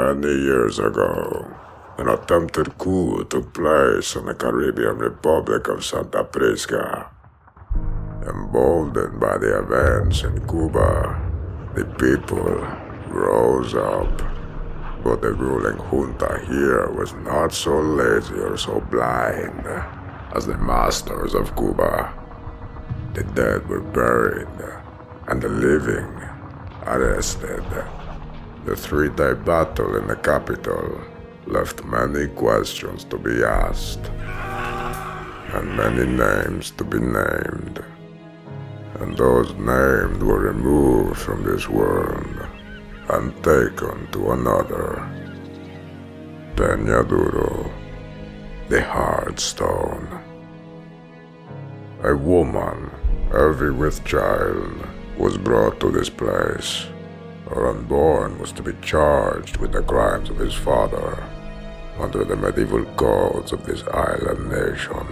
Many years ago, an attempted coup took place in the Caribbean Republic of Santa Prisca. Emboldened by the events in Cuba, the people rose up. But the ruling junta here was not so lazy or so blind as the masters of Cuba. The dead were buried, and the living arrested. The three-day battle in the capital left many questions to be asked, and many names to be named. And those named were removed from this world and taken to another. Peñaduro, the hard stone. A woman, heavy with child, was brought to this place. Her unborn was to be charged with the crimes of his father under the medieval codes of this island nation.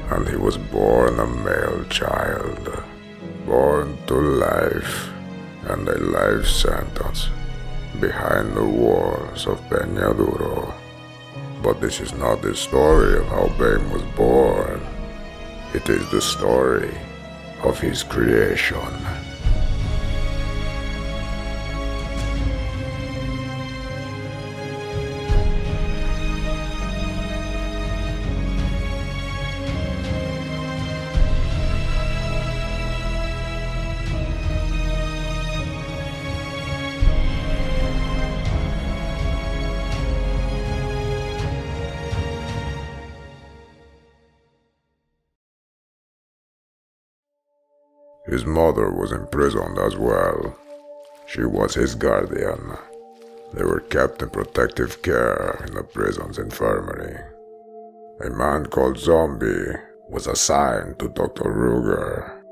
And he was born a male child, born to life and a life sentence behind the walls of Peñaduro. But this is not the story of how Bane was born. It is the story of his creation. His mother was imprisoned as well. She was his guardian. They were kept in protective care in the prison's infirmary. A man called Zombie was assigned to Dr. Ruger.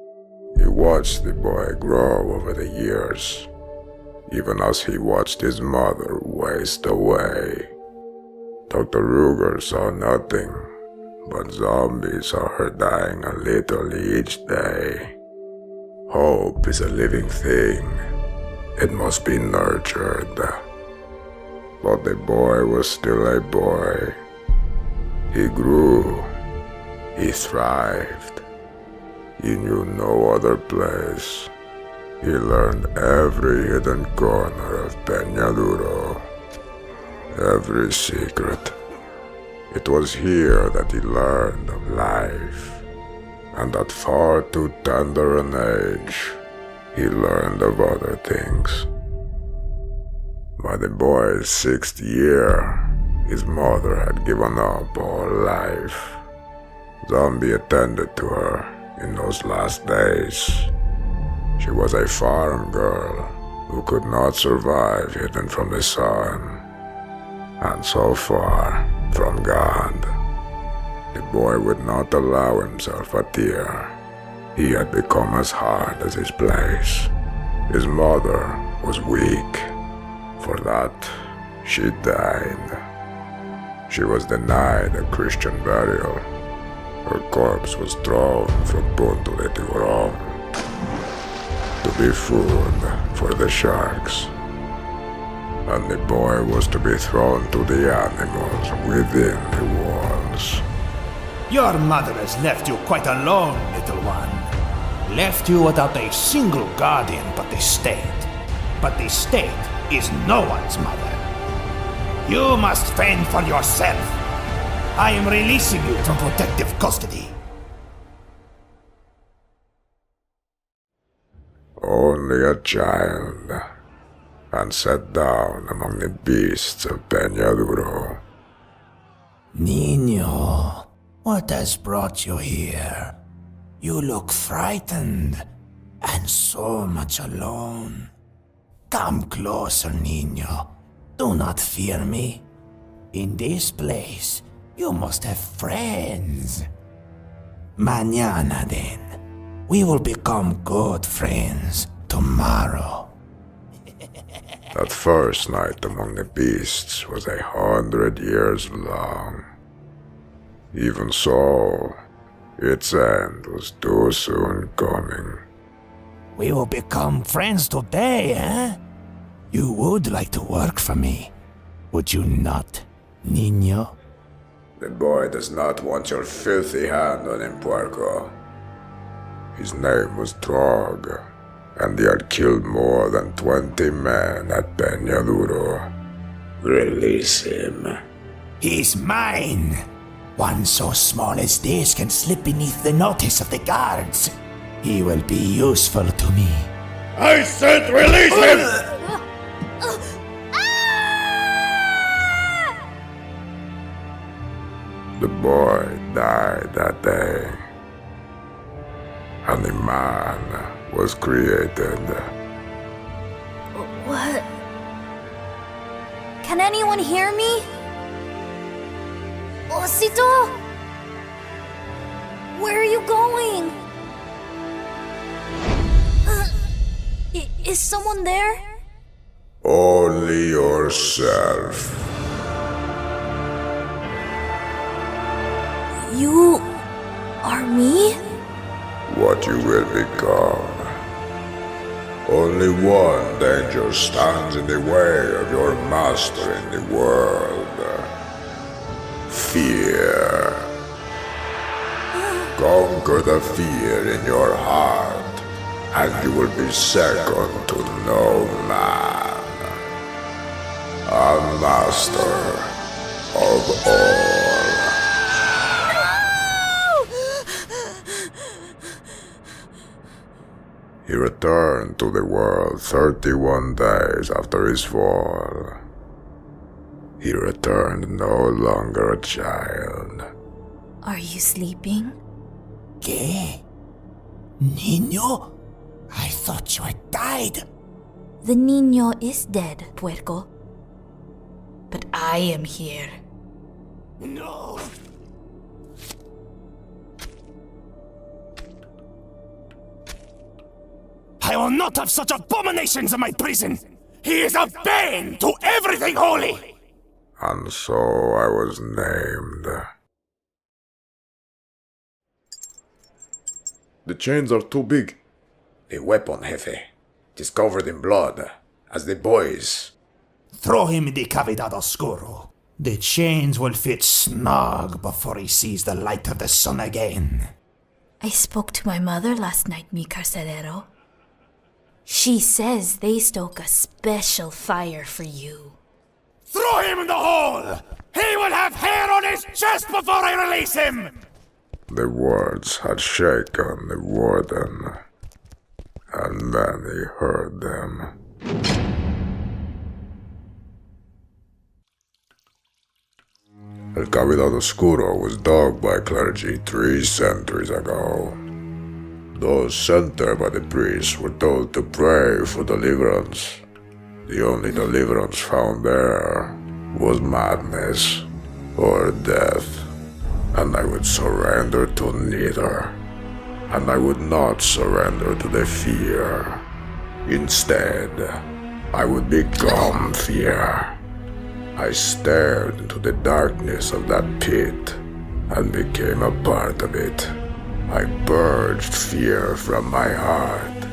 He watched the boy grow over the years, even as he watched his mother waste away. Dr. Ruger saw nothing, but Zombie saw her dying a little each day. Hope is a living thing. It must be nurtured. But the boy was still a boy. He grew. He thrived. He knew no other place. He learned every hidden corner of Peñaduro, every secret. It was here that he learned of life. And at far too tender an age, he learned of other things. By the boy's 6th year, his mother had given up all life. Zombie attended to her in those last days. She was a farm girl who could not survive hidden from the sun, and so far from God. The boy would not allow himself a tear. He had become as hard as his place. His mother was weak. For that, she died. She was denied a Christian burial. Her corpse was thrown from Punto de Tiburon to be food for the sharks. And the boy was to be thrown to the animals within the walls. Your mother has left you quite alone, little one. Left you without a single guardian but the state. But the state is no one's mother. You must fend for yourself. I am releasing you from protective custody. Only a child, and set down among the beasts of Peñaduro. Niño, what has brought you here? You look frightened, and so much alone. Come closer, Niño. Do not fear me. In this place, you must have friends. Mañana then, we will become good friends tomorrow. That first night among the beasts was 100 years long. Even so, its end was too soon coming. We will become friends today, eh? You would like to work for me, would you not, Niño? The boy does not want your filthy hand on him, Puerco. His name was Drog, and he had killed more than 20 men at Peñaduro. Release him. He's mine! One so small as this can slip beneath the notice of the guards. He will be useful to me. I said release him! The boy died that day, and a man was created. What? Can anyone hear me? Osito? Where are you going? Is someone there? Only yourself. You are me? What you will become. Only one danger stands in the way of your master in the world. Fear. Conquer the fear in your heart, and you will be second to no man. A master of all. He returned to the world 31 days after his fall. He returned no longer a child. Are you sleeping? ¿Qué? Niño? I thought you had died. The Niño is dead, Puerco. But I am here. No! I will not have such abominations in my prison! He is a bane to everything holy! And so I was named. The chains are too big. The weapon, Jefe. It is covered in blood, as the boys. Throw him in the cavidad oscuro. The chains will fit snug before he sees the light of the sun again. I spoke to my mother last night, mi carcelero. She says they stoke a special fire for you. Throw him in the hole! He will have hair on his chest before I release him! The words had shaken the warden, and then he heard them. El Cavidad Oscuro was dug by clergy 3 centuries ago. Those sent there by the priests were told to pray for deliverance. The only deliverance found there was madness or death, and I would surrender to neither. And I would not surrender to the fear. Instead, I would become fear. I stared into the darkness of that pit and became a part of it. I purged fear from my heart,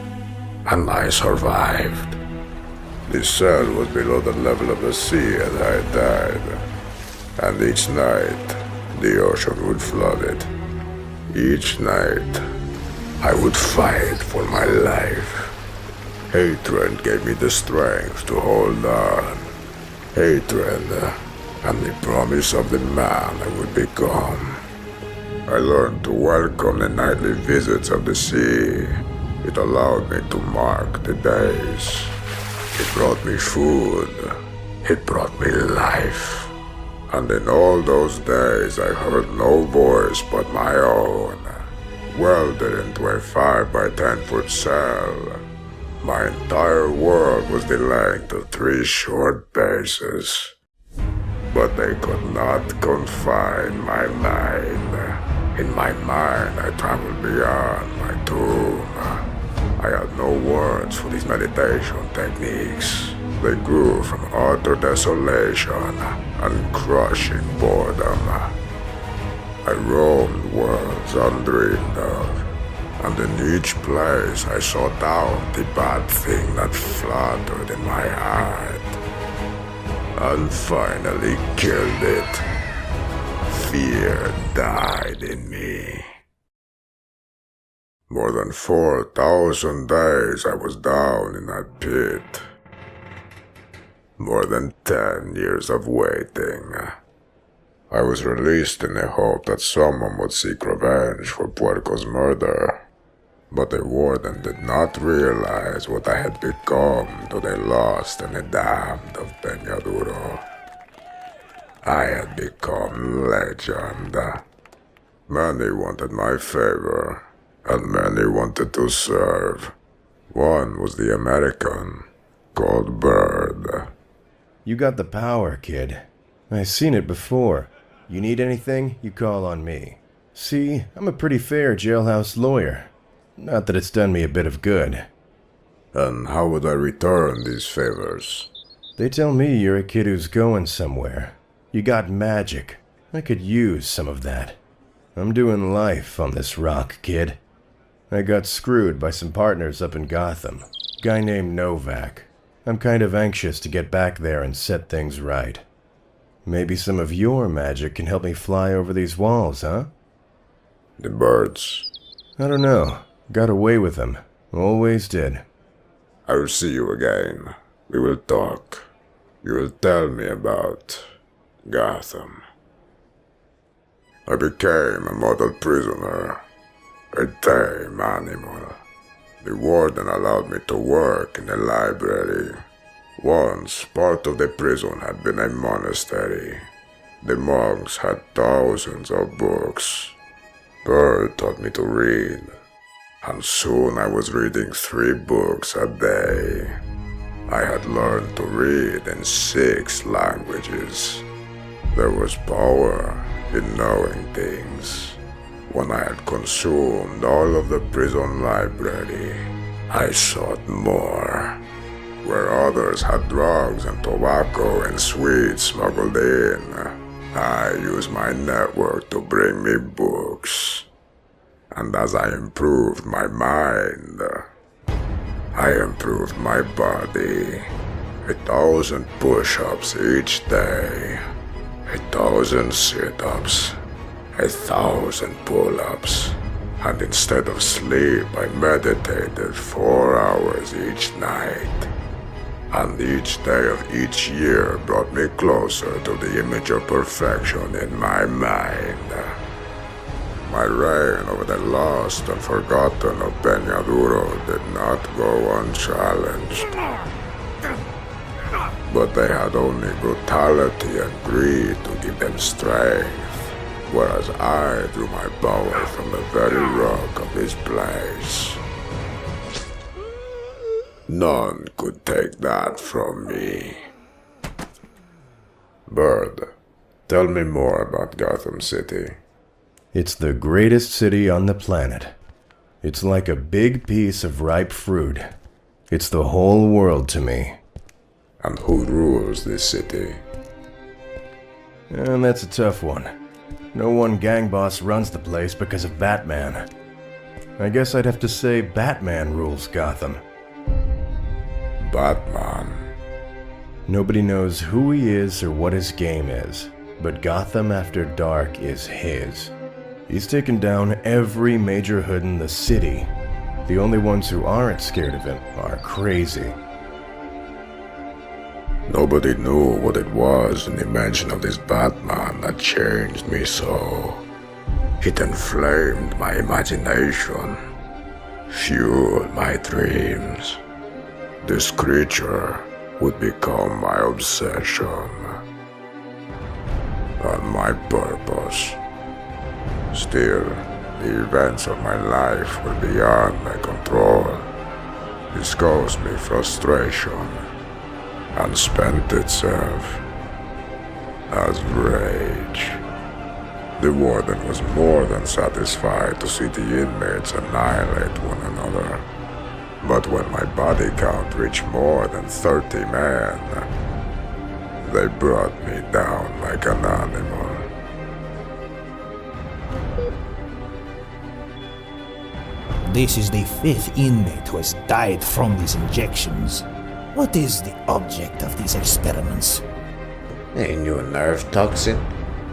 and I survived. The cell was below the level of the sea as I died, and each night the ocean would flood it. Each night I would fight for my life. Hatred gave me the strength to hold on. Hatred and the promise of the man I would become. I learned to welcome the nightly visits of the sea. It allowed me to mark the days. It brought me food. It brought me life. And in all those days I heard no voice but my own. Welded into a 5 by 10-foot cell, my entire world was the length of 3 short paces. But they could not confine my mind. In my mind, I traveled beyond my tomb. I had no words for these meditation techniques. They grew from utter desolation and crushing boredom. I roamed worlds undreamed of. And in each place I saw down the bad thing that fluttered in my heart, and finally killed it. Fear died in me. More than 4,000 days I was down in that pit. More than 10 years of waiting. I was released in the hope that someone would seek revenge for Puerco's murder. But the warden did not realize what I had become to the lost and the damned of Peñaduro. I had become legend. Many wanted my favor, and many wanted to serve. One was the American, called Bird. You got the power, kid. I've seen it before. You need anything, you call on me. See, I'm a pretty fair jailhouse lawyer. Not that it's done me a bit of good. And how would I return these favors? They tell me you're a kid who's going somewhere. You got magic. I could use some of that. I'm doing life on this rock, kid. I got screwed by some partners up in Gotham. Guy named Novak. I'm kind of anxious to get back there and set things right. Maybe some of your magic can help me fly over these walls, huh? The birds. I don't know. Got away with them. Always did. I will see you again. We will talk. You will tell me about Gotham. I became a model prisoner, a tame animal. The warden allowed me to work in the library. Once, part of the prison had been a monastery. The monks had thousands of books. Bird taught me to read, and soon I was reading 3 books a day. I had learned to read in 6 languages. There was power in knowing things. When I had consumed all of the prison library, I sought more. Where others had drugs and tobacco and sweets smuggled in, I used my network to bring me books. And as I improved my mind, I improved my body. 1,000 push-ups each day, 1,000 sit-ups, 1,000 pull-ups, and instead of sleep I meditated 4 hours each night. And each day of each year brought me closer to the image of perfection in my mind. My reign over the lost and forgotten of Peñaduro did not go unchallenged. But they had only brutality and greed to give them strength, whereas I drew my power from the very rock of this place. None could take that from me. Bird, tell me more about Gotham City. It's the greatest city on the planet. It's like a big piece of ripe fruit. It's the whole world to me. And who rules this city? And that's a tough one. No one gang boss runs the place because of Batman. I guess I'd have to say Batman rules Gotham. Batman. Nobody knows who he is or what his game is, but Gotham After Dark is his. He's taken down every major hood in the city. The only ones who aren't scared of him are crazy. Nobody knew what it was in the mention of this Batman that changed me so. It inflamed my imagination, fueled my dreams. This creature would become my obsession and my purpose. Still, the events of my life were beyond my control. This caused me frustration and spent itself as rage. The warden was more than satisfied to see the inmates annihilate one another. But when my body count reached more than 30 men, they brought me down like an animal. This is the 5th inmate who has died from these injections. What is the object of these experiments? A new nerve toxin?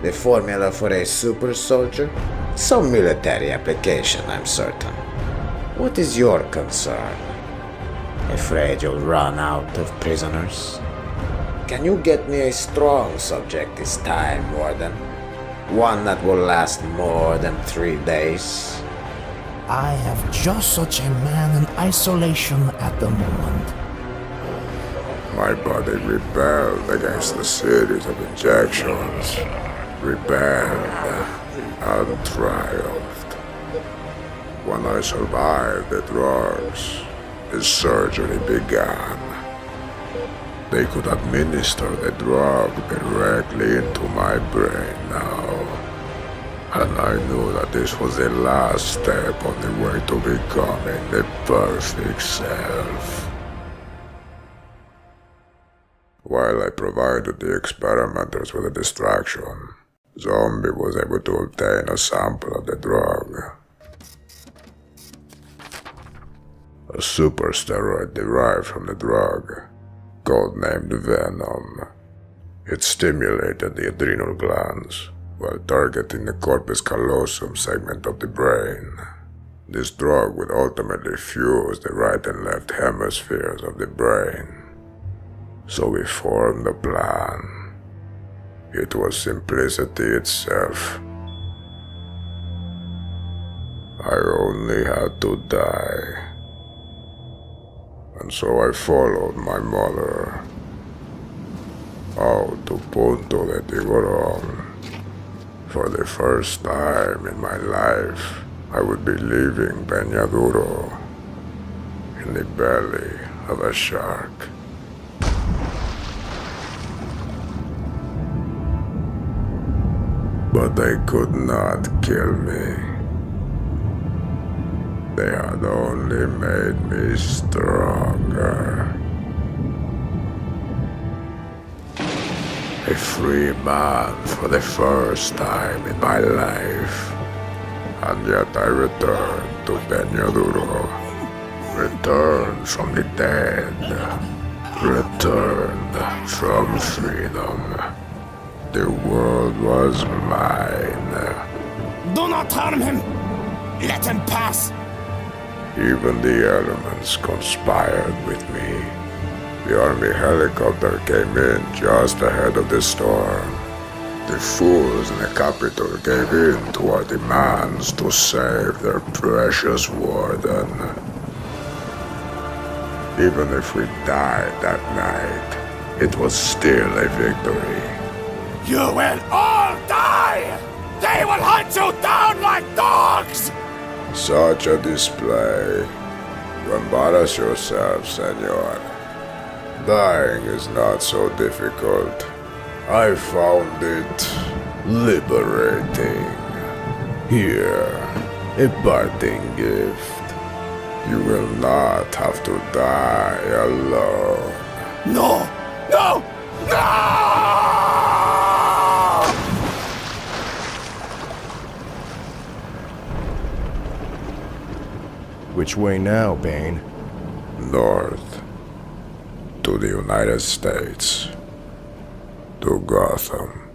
The formula for a super soldier? Some military application, I'm certain. What is your concern? Afraid you'll run out of prisoners? Can you get me a strong subject this time, Warden? One that will last more than 3 days? I have just such a man in isolation at the moment. My body rebelled against the series of injections. Rebelled and triumphed. When I survived the drugs, the surgery began. They could administer the drug directly into my brain now. And I knew that this was the last step on the way to becoming the perfect self. While I provided the experimenters with a distraction, Zombie was able to obtain a sample of the drug. A super steroid derived from the drug, codenamed Venom. It stimulated the adrenal glands while targeting the corpus callosum segment of the brain. This drug would ultimately fuse the right and left hemispheres of the brain. So we formed a plan. It was simplicity itself. I only had to die. And so I followed my mother out to Punto de Tiburon. For the first time in my life, I would be leaving Peñaduro in the belly of a shark. But they could not kill me. They had only made me stronger. A free man for the first time in my life. And yet I returned to Peñaduro. Returned from the dead. Returned from freedom. The world was mine. Do not harm him! Let him pass! Even the elements conspired with me. The army helicopter came in just ahead of the storm. The fools in the capital gave in to our demands to save their precious warden. Even if we died that night, it was still a victory. You will all die! They will hunt you down like dogs! Such a display. You embarrass yourself, senor. Dying is not so difficult. I found it liberating. Here, a parting gift. You will not have to die alone. No! No! No! Which way now, Bane? North. To the United States. To Gotham.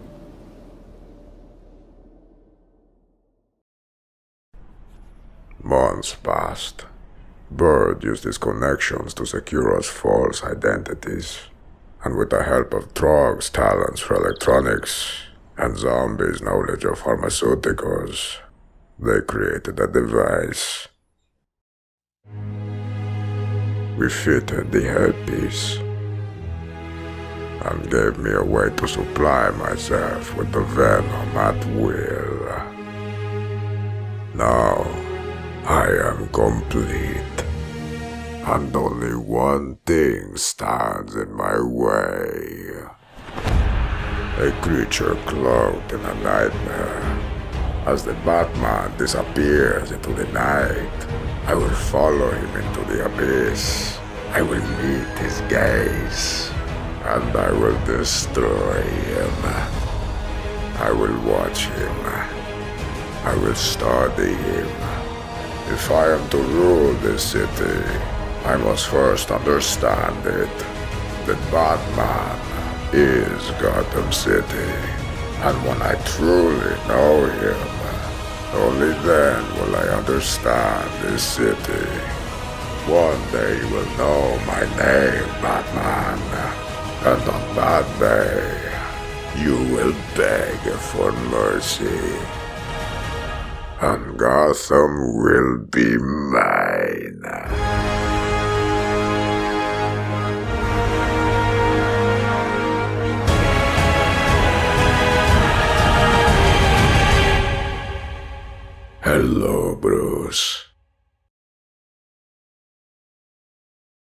Months passed. Bird used his connections to secure us false identities. And with the help of Trog's talents for electronics and Zombie's knowledge of pharmaceuticals, they created a device. We fitted the headpiece and gave me a way to supply myself with the venom at will. Now, I am complete, and only one thing stands in my way. A creature cloaked in a nightmare. As the Batman disappears into the night, I will follow him into the abyss. I will meet his gaze, and I will destroy him. I will watch him. I will study him. If I am to rule this city, I must first understand it. That Batman is Gotham City. And when I truly know him, only then will I understand this city. One day you will know my name, Batman. And on that day, you will beg for mercy. And Gotham will be mine.